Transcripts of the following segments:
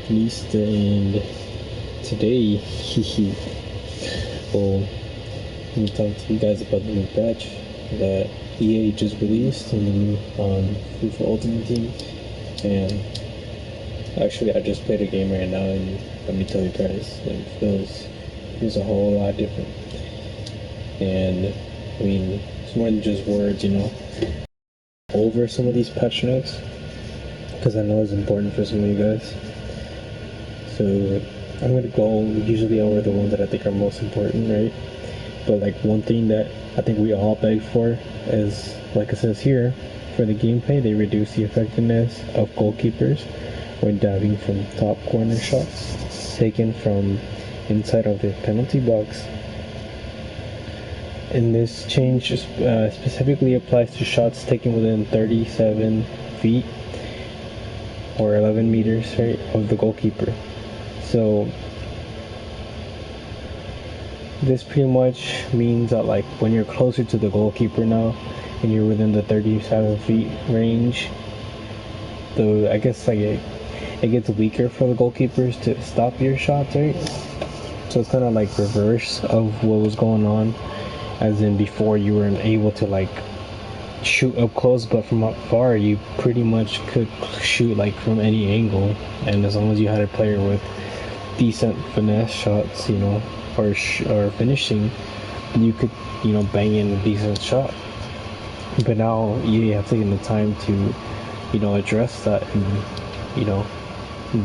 released, and today, well, let me talk to you guys about the new patch that EA just released in the new FIFA Ultimate Team. And actually, I just played a game right now, and let me tell you guys, it feels a whole lot different. And I mean, it's more than just words, over some of these patch notes, because I know it's important for some of you guys. So I'm gonna go usually over the ones that I think are most important, right? But like one thing that I think we all beg for is, like it says here, for the gameplay, they reduce the effectiveness of goalkeepers when diving from top corner shots taken from inside of the penalty box. And this change specifically applies to shots taken within 37 feet or 11 meters, right, of the goalkeeper. So this pretty much means that, like, when you're closer to the goalkeeper now and you're within the 37 feet range, I guess like it gets weaker for the goalkeepers to stop your shots, right? So it's kind of like reverse of what was going on, as in before you weren't able to like shoot up close, but from up far you pretty much could shoot like from any angle, and as long as you had a player with decent finesse shots, or finishing, you could bang in a decent shot. But now you have taken the time to address that, and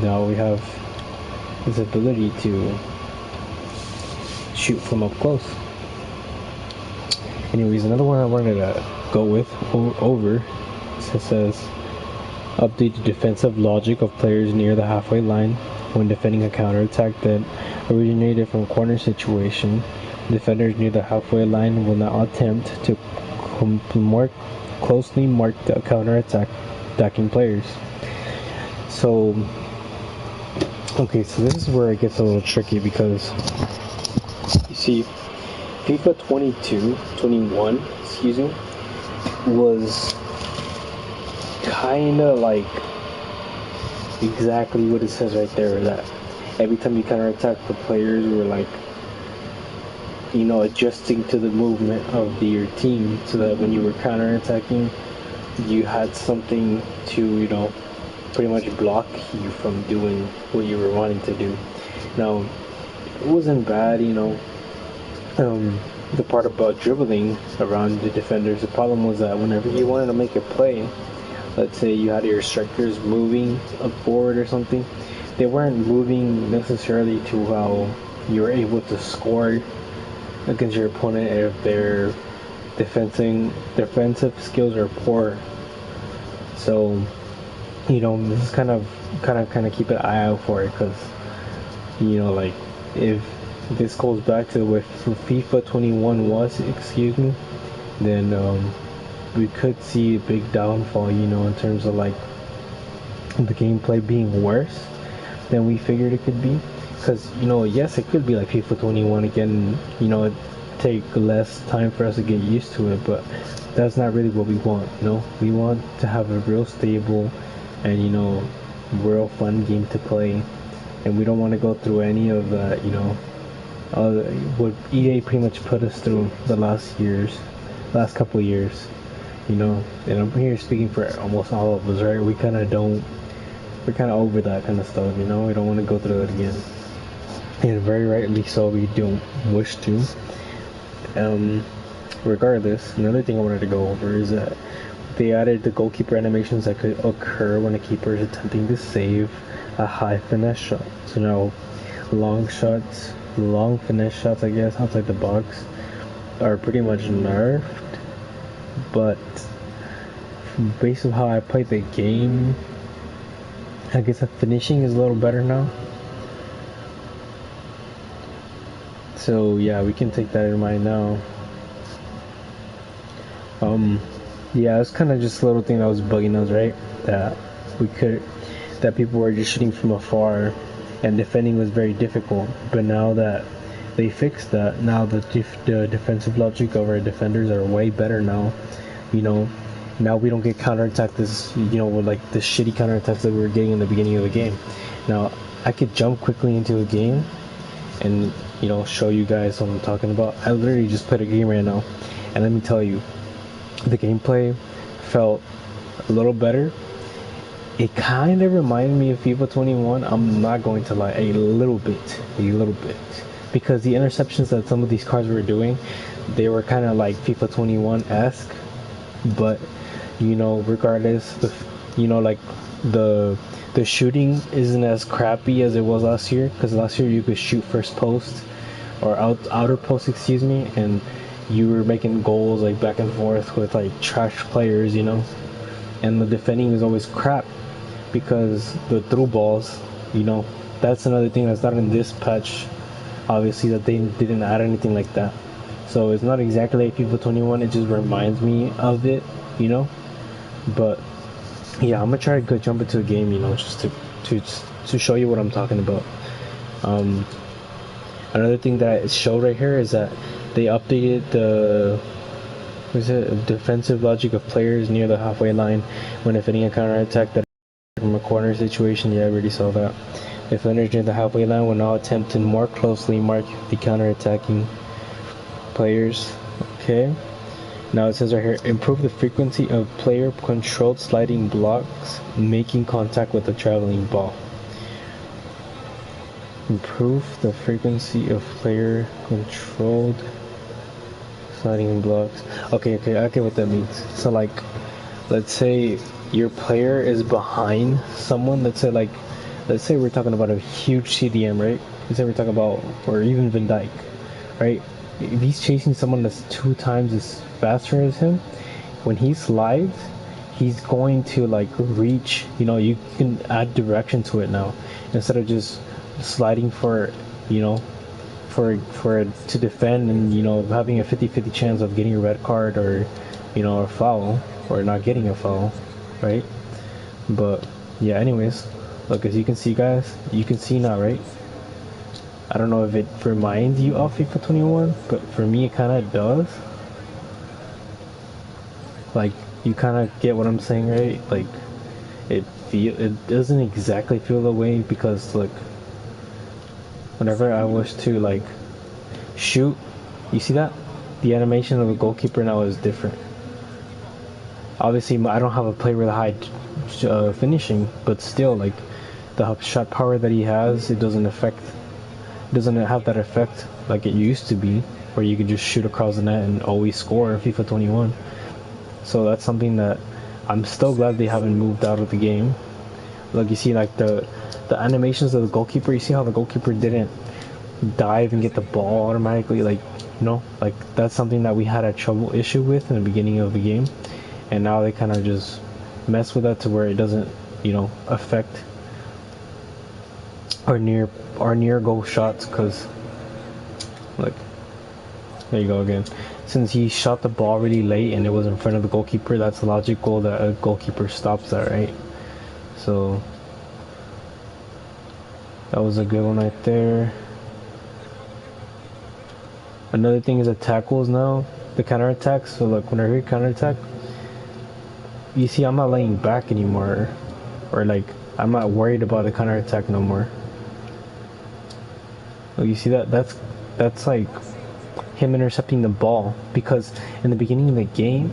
now we have this ability to shoot from up close. Anyways, another one I wanted to go over, it says update the defensive logic of players near the halfway line when defending a counterattack that originated from a corner situation. Defenders near the halfway line will now attempt to more closely mark the attacking players. So, okay, so this is where it gets a little tricky, because you see, FIFA 21, was kind of like exactly what it says right there, that every time you counterattack, the players were like, adjusting to the movement of your team, so that when you were counterattacking, you had something to, pretty much block you from doing what you were wanting to do. Now, it wasn't bad, the part about dribbling around the defenders. The problem was that whenever you wanted to make a play, let's say you had your strikers moving up forward or something, they weren't moving necessarily to how you were able to score against your opponent if their defensive skills are poor. So, this is kind of keep an eye out for it, because like, if this goes back to what FIFA 21 was, then we could see a big downfall, in terms of like the gameplay being worse than we figured it could be. Because, yes, it could be like FIFA 21 again, it take less time for us to get used to it, but that's not really what we want. We want to have a real stable and, real fun game to play, and we don't want to go through any of that, what EA pretty much put us through the last couple of years, and I'm here speaking for almost all of us, right? We're kind of over that kind of stuff, we don't want to go through it again, and very rightly so, we don't wish to. Regardless, another thing I wanted to go over is that they added the goalkeeper animations that could occur when a keeper is attempting to save a high finesse shot. So now long finesse shots, I guess, outside the box are pretty much nerfed, but based on how I played the game, I guess the finishing is a little better now. So yeah, we can take that in mind now. Yeah, it's kind of just a little thing that was bugging us, right? That people were just shooting from afar, and defending was very difficult. But now that they fixed that, now the defensive logic of our defenders are way better now. Now we don't get counterattacked with like the shitty counterattacks that we were getting in the beginning of the game. Now, I could jump quickly into a game and, you know, show you guys what I'm talking about. I literally just played a game right now, and let me tell you, the gameplay felt a little better. It kind of reminded me of FIFA 21. I'm not going to lie, a little bit, because the interceptions that some of these cars were doing, they were kind of like FIFA 21-esque, but you know, regardless, you know, like the shooting isn't as crappy as it was last year, because last year you could shoot first post or outer post, excuse me, and you were making goals like back and forth with like trash players, you know, and the defending is always crap because the through balls, you know, that's another thing that's not in this patch. Obviously, that they didn't add anything like that, so it's not exactly like FIFA 21. It just reminds me of it, you know. But yeah, I'm gonna try to go jump into a game, you know, just to show you what I'm talking about. Another thing that I showed right here is that they updated the defensive logic of players near the halfway line when defending a counter attack that from a corner situation. Yeah, I already saw that. Defenders near the halfway line will now attempt to more closely mark the counter-attacking players. Okay. Now it says right here, improve the frequency of player-controlled sliding blocks making contact with the traveling ball. Improve the frequency of player-controlled sliding blocks. Okay, I get what that means. So like, let's say your player is behind someone. Let's say we're talking about a huge CDM, right? Let's say we're talking about, or even Van Dijk, right? If he's chasing someone that's 2 times as faster as him, when he slides, he's going to like reach, you know, you can add direction to it now. Instead of just sliding for, you know, for to defend and, you know, having a 50-50 chance of getting a red card or, you know, a foul, or not getting a foul, right? But yeah, anyways, look, as you can see, guys, you can see now, right? I don't know if it reminds you of FIFA 21, but for me it kind of does. Like, you kind of get what I'm saying, right? Like, it doesn't exactly feel the way, because look, whenever I wish to like shoot, you see that? The animation of the goalkeeper now is different. Obviously, I don't have a player with a high finishing, but still, like, the shot power that he has, it doesn't have that effect like it used to be, where you could just shoot across the net and always score in FIFA 21. So that's something that I'm still glad they haven't moved out of the game. Like, you see, like the animations of the goalkeeper, you see how the goalkeeper didn't dive and get the ball automatically, like, you know, like that's something that we had a trouble issue with in the beginning of the game, and now they kind of just mess with that to where it doesn't, you know, affect our near goal shots. Because like, there you go again, since he shot the ball really late and it was in front of the goalkeeper, that's logical that a goalkeeper stops that, right? So that was a good one right there. Another thing is the tackles now, the counter attacks. So like, whenever you counter attack, you see I'm not laying back anymore, or like I'm not worried about a counter attack no more. Well, you see that? That's like him intercepting the ball, because in the beginning of the game,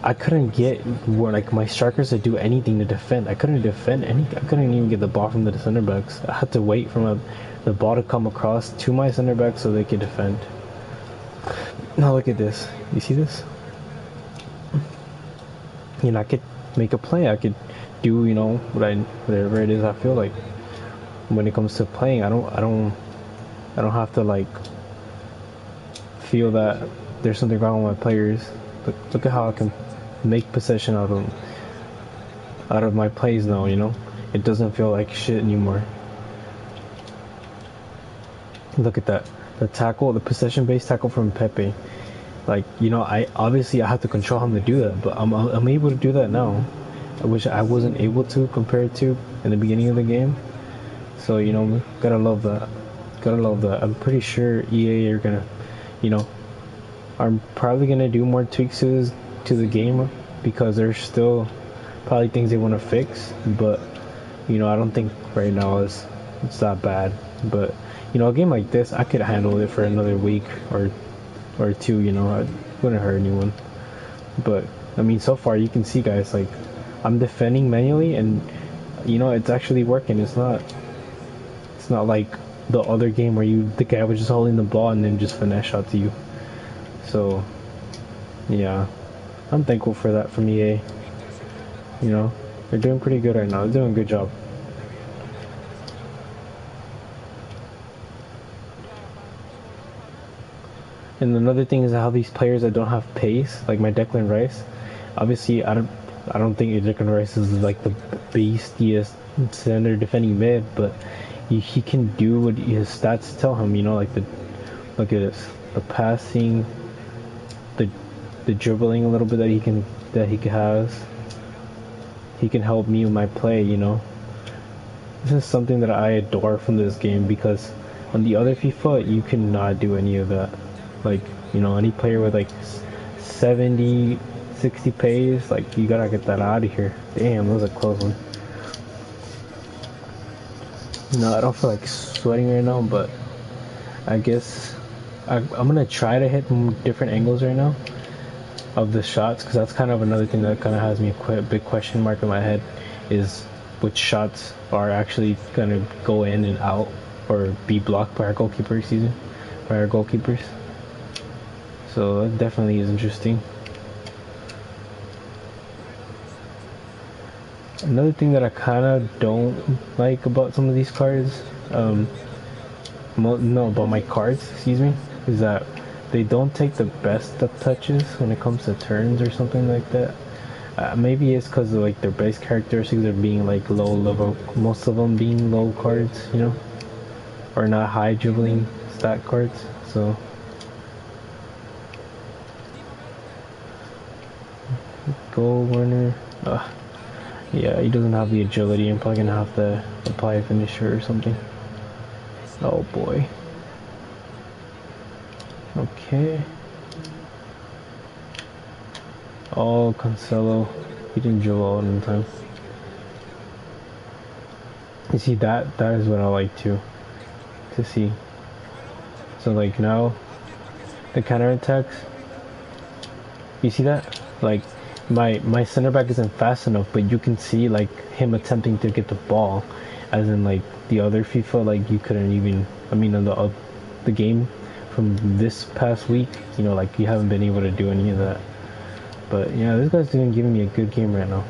I couldn't get where like my strikers to do anything to defend. I couldn't defend anything. I couldn't even get the ball from the center backs. I had to wait for the ball to come across to my center backs so they could defend. Now look at this. You see this? You know, I could make a play. I could do, you know, whatever it is I feel like. When it comes to playing, I don't have to like feel that there's something wrong with my players. Look at how I can make possession out of my plays now, you know? It doesn't feel like shit anymore. Look at that. The tackle, the possession-based tackle from Pepe. Like, you know, I have to control him to do that, but I'm able to do that now. I wish I wasn't able to compared to in the beginning of the game. So, you know, gotta love that. I'm pretty sure EA are gonna, you know, are probably gonna do more tweaks to the game, because there's still probably things they want to fix, but you know, I don't think right now is it's that bad. But you know, a game like this, I could handle it for another week or two. You know, I wouldn't hurt anyone. But I mean, so far you can see, guys, like I'm defending manually, and you know, it's actually working. It's not like the other game where the guy was just holding the ball and then just finesse shot to you. So yeah, I'm thankful for that from EA. You know, they're doing pretty good right now. They're doing a good job. And another thing is how these players that don't have pace, like my Declan Rice, obviously I don't think Declan Rice is like the beastiest center defending mid, but he can do what his stats tell him. You know, like look at this, the passing, the dribbling a little bit that he has. He can help me with my play. You know, this is something that I adore from this game, because on the other FIFA you cannot do any of that. Like, you know, any player with like 70, 60 pace, like you gotta get that out of here. Damn, that was a close one. No, I don't feel like sweating right now, but I guess I'm gonna try to hit different angles right now of the shots, because that's kind of another thing that kind of has me a big question mark in my head, is which shots are actually gonna go in and out or be blocked by our goalkeeper, by our goalkeepers. So that definitely is interesting. Another thing that I kind of don't like about some of these cards, about my cards, excuse me, is that they don't take the best of touches when it comes to turns or something like that. Maybe it's because of like their base characteristics are being like low level, most of them being low cards, you know, or not high dribbling stat cards. So goal Werner. Yeah, he doesn't have the agility. I'm probably gonna have to apply a finisher or something. Oh boy. Okay. Oh, Cancelo. He didn't dribble all in time. You see, that is what I like to see. So like now, the counter attacks. You see that? Like my center back isn't fast enough, but you can see like him attempting to get the ball, as in like the other FIFA, like you couldn't even. I mean, on the game from this past week, you know, like you haven't been able to do any of that. But yeah, this guy's giving me a good game right now.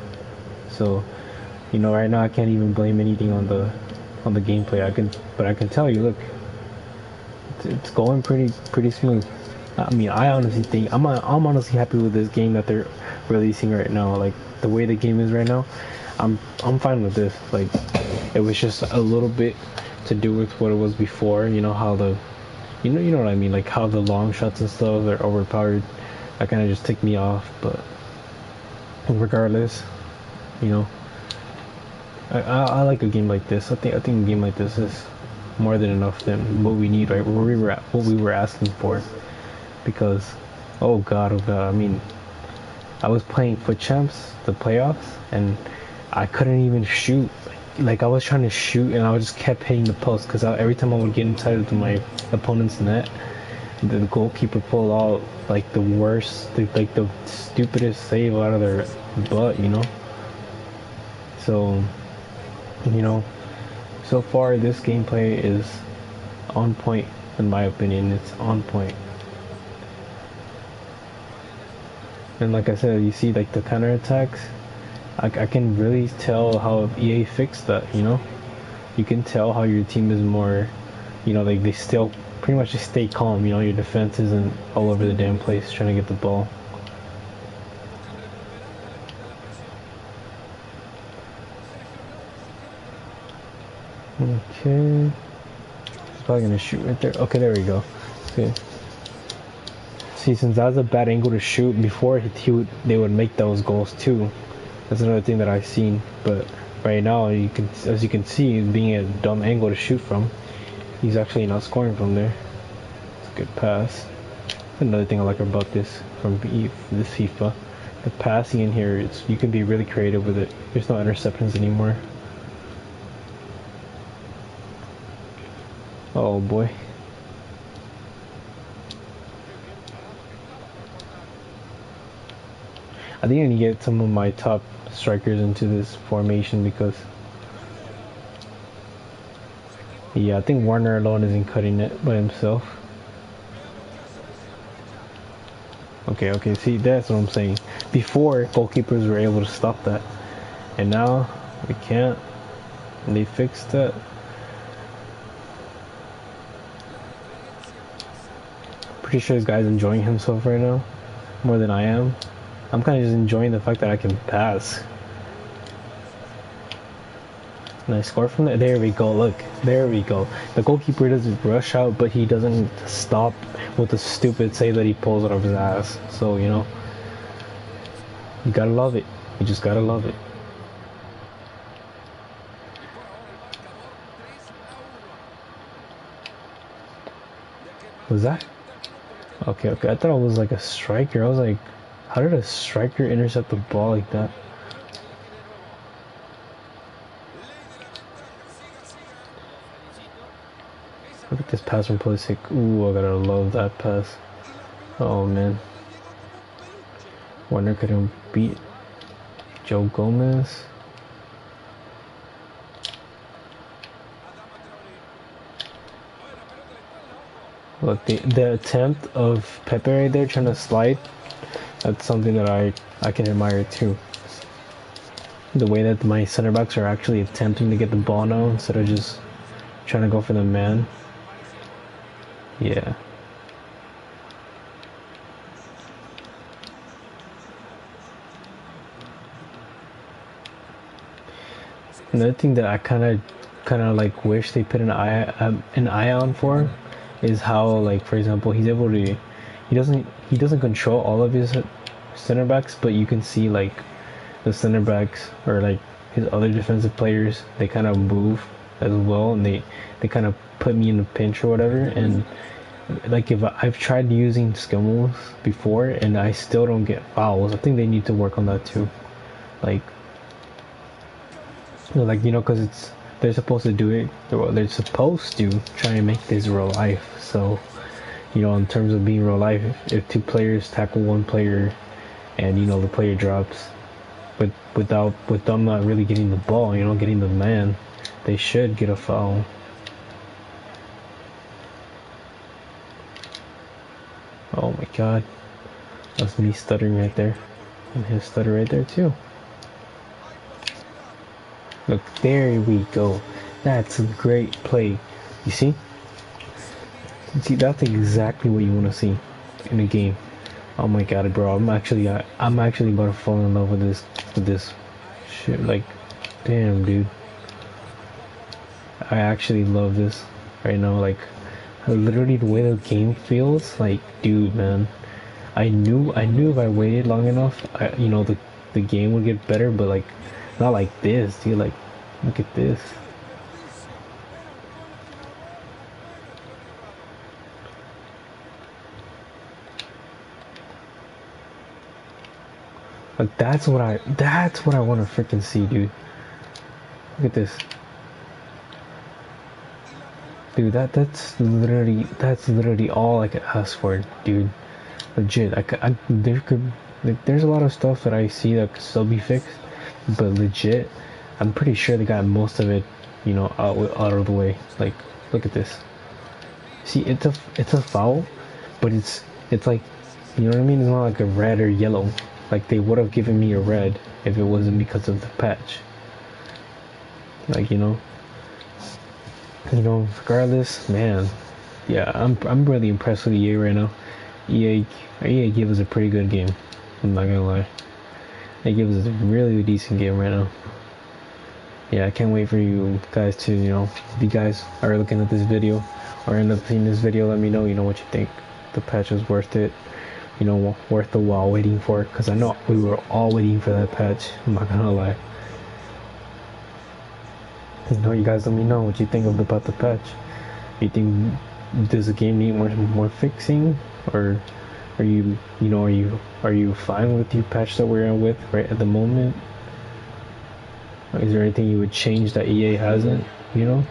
So, you know, right now I can't even blame anything on the gameplay. But I can tell you, look, it's going pretty smooth. I mean, I honestly think I'm honestly happy with this game that they're releasing right now. Like the way the game is right now, I'm fine with this. Like it was just a little bit to do with what it was before. You know how you know what I mean. Like how the long shots and stuff are overpowered. That kind of just ticked me off. But regardless, you know, I like a game like this. I think a game like this is more than enough than what we need, right? What we were asking for. Because oh god, I mean, I was playing FUT Champs, the playoffs, and I couldn't even shoot. Like I was trying to shoot and I just kept hitting the post, because every time I would get inside of my opponent's net, the goalkeeper pulled out like the worst, like the stupidest save out of their butt, you know. So, you know, so far this gameplay is on point, in my opinion. It's on point. And like I said, you see like the counter attacks, I can really tell how EA fixed that, you know. You can tell how your team is more, you know, like they still pretty much just stay calm, you know. Your defense isn't all over the damn place trying to get the ball. Okay, he's probably gonna shoot right there. Okay, there we go. Okay. See, since that was a bad angle to shoot before, they would make those goals too. That's another thing that I've seen. But right now, as you can see, being a dumb angle to shoot from, he's actually not scoring from there. It's a good pass. Another thing I like about this this FIFA, the passing in here, you can be really creative with it. There's no interceptions anymore. Oh boy. I think I need to get some of my top strikers into this formation because, yeah, I think Warner alone isn't cutting it by himself. Okay, okay, see, that's what I'm saying. Before, goalkeepers were able to stop that, and now they can't, and they fixed that. Pretty sure this guy's enjoying himself right now, more than I am. I'm kind of just enjoying the fact that I can pass. And I score from there. There we go. Look, there we go. The goalkeeper doesn't rush out, but he doesn't stop with the stupid save that he pulls out of his ass. So, you know, you gotta love it. You just gotta love it. Was that? Okay, okay. I thought it was like a striker. I was like, how did a striker intercept the ball like that? Look at this pass from Pulisic. Ooh, I gotta love that pass. Oh man. Warner couldn't beat Joe Gomez. Look, the attempt of Pepe right there trying to slide, that's something that I can admire too. The way that my center backs are actually attempting to get the ball now instead of just trying to go for the man. Yeah. Another thing that I kind of like wish they put an eye on for is how, like, for example, he's able to he doesn't control all of his center backs, but you can see like the center backs or like his other defensive players, they kind of move as well, and they kind of put me in a pinch or whatever. And like, if I've tried using skill moves before and I still don't get fouls, I think they need to work on that too. Like, you know, because they're supposed to do it. They're supposed to try and make this real life. So, you know, in terms of being real life, if two players tackle one player, and you know the player drops, but with them not really getting the ball, you know, getting the man, they should get a foul. Oh my god, that's me stuttering right there, and his stutter right there too. Look, there we go. That's a great play. You see? See, that's exactly what you want to see in a game. Oh my god, bro! I'm actually about to fall in love with this shit. Like, damn, dude. I actually love this right now. Like, literally the way the game feels. Like, dude, man. I knew if I waited long enough, you know, the game would get better. But like, not like this, dude. Like, look at this. Like, that's what I want to freaking see, dude. Look at this. Dude, that's literally all I could ask for, dude. Legit. There's a lot of stuff that I see that could still be fixed, but legit, I'm pretty sure they got most of it, you know, out of the way. Like, look at this. See, it's a foul, but it's like, you know what I mean? It's not like a red or yellow. Like, they would have given me a red if it wasn't because of the patch. Like, you know, regardless, man. Yeah, I'm really impressed with EA right now. EA gave us a pretty good game. I'm not gonna lie. They give us a really decent game right now. Yeah, I can't wait for you guys to, you know, if you guys are looking at this video or end up seeing this video, let me know, you know, what you think. The patch was worth it, you know, worth the while waiting for it, because I know we were all waiting for that patch. I'm not gonna lie. You know, you guys let me know what you think about the patch. You think, does the game need more fixing, or are you fine with the patch that we're in with right at the moment? Is there anything you would change that EA hasn't, you know?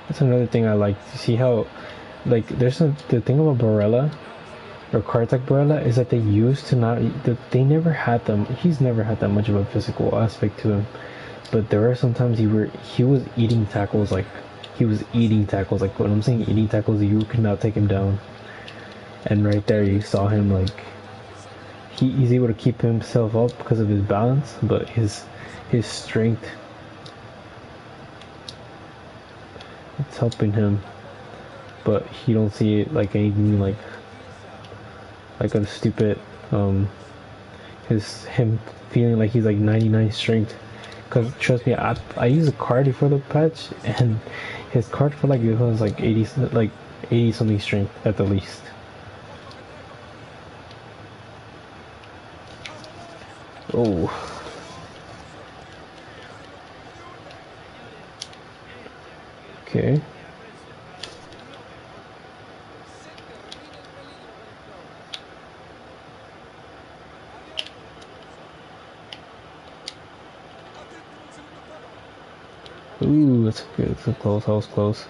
That's another thing I like. You see how, like, the thing about Barella or cards like Barella is that they used to not. They never had them. He's never had that much of a physical aspect to him. But there are sometimes he was eating tackles like he was eating tackles like when I'm saying eating tackles, you could not take him down. And right there, you saw him like he's able to keep himself up because of his balance, but his strength, it's helping him. But he don't see it like anything like a stupid him feeling like he's like 99 strength. Cause trust me, I used a card for the patch, and his card for like it was like 80 something strength at the least. Oh. Okay. Ooh, that's good. That's close. That was close.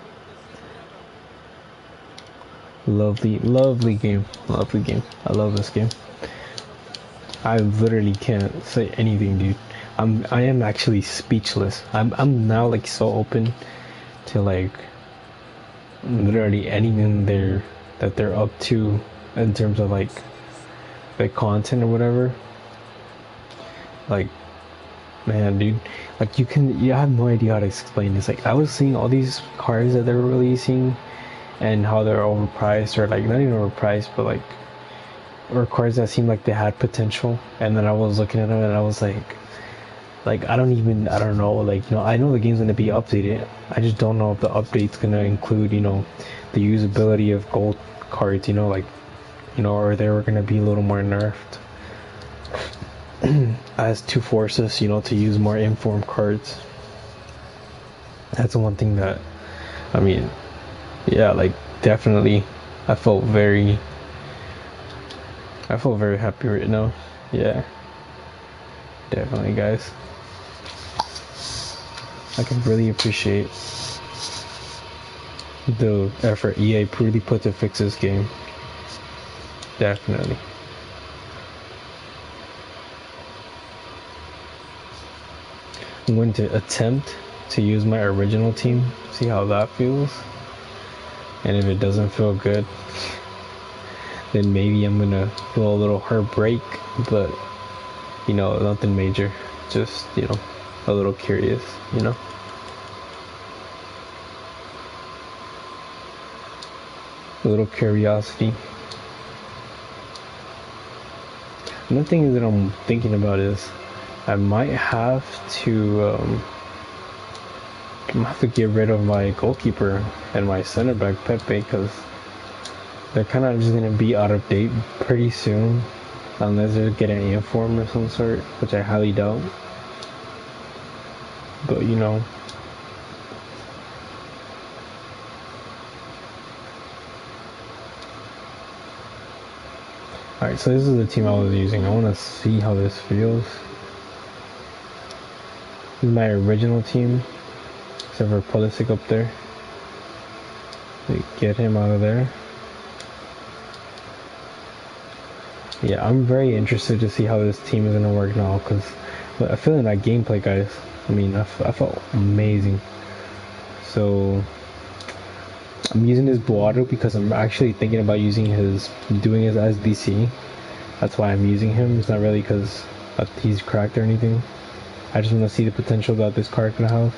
Lovely, lovely game. Lovely game. I love this game. I literally can't say anything, dude. I am actually speechless. I'm now like so open to like literally anything that they're up to in terms of like content or whatever. Like, man, dude, like I have no idea how to explain this. Like, I was seeing all these cards that they're releasing and how they're overpriced, or like not even overpriced, but like, or cards that seemed like they had potential. And then I was looking at them and I was like I don't know, like, you know, I know the game's gonna be updated. I just don't know if the update's gonna include, you know, the usability of gold cards, you know, like, you know, or they were gonna be a little more nerfed as to force us, you know, to use more informed cards. That's the one thing that, I mean, yeah, like, definitely, I felt very happy right now. Yeah, definitely, guys. I can really appreciate the effort EA really put to fix this game. Definitely. I'm going to attempt to use my original team, see how that feels. And if it doesn't feel good, then maybe I'm gonna feel a little heartbreak, but you know, nothing major. Just, you know, a little curious, you know. A little curiosity. Another thing that I'm thinking about is I might have to get rid of my goalkeeper and my center back Pepe, because they're kind of just gonna be out of date pretty soon, unless they get an inform or some sort, which I highly doubt. But you know, alright, so this is the team I was using. I want to see how this feels. This is my original team, except for Pulisic up there. Get him out of there. Yeah, I'm very interested to see how this team is going to work now, because I feel in that gameplay, guys, I mean, I felt amazing. So I'm using this Boato because I'm actually thinking about doing his SBC. That's why I'm using him. It's not really because he's cracked or anything. I just want to see the potential that this card can have,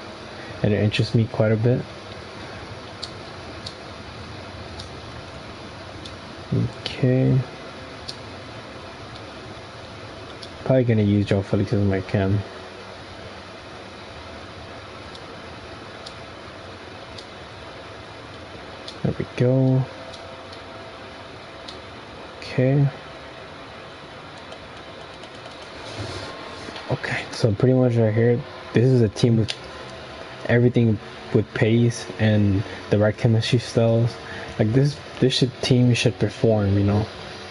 and it interests me quite a bit. Okay. Probably gonna use Joe Felix as my cam. There we go. Okay. Okay, so pretty much right here, this is a team with everything with pace and the right chemistry styles. Like this team should perform, you know,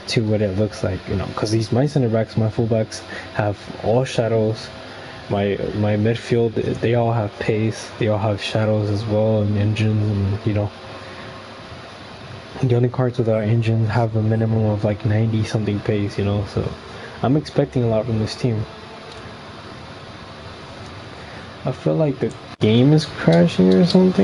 to what it looks like, you know, because my center backs, my full backs have all shadows, my midfield, they all have pace. They all have shadows as well and engines, and the only cars without engines have a minimum of like 90 something pace. So I'm expecting a lot from this team. I feel like the game is crashing or something.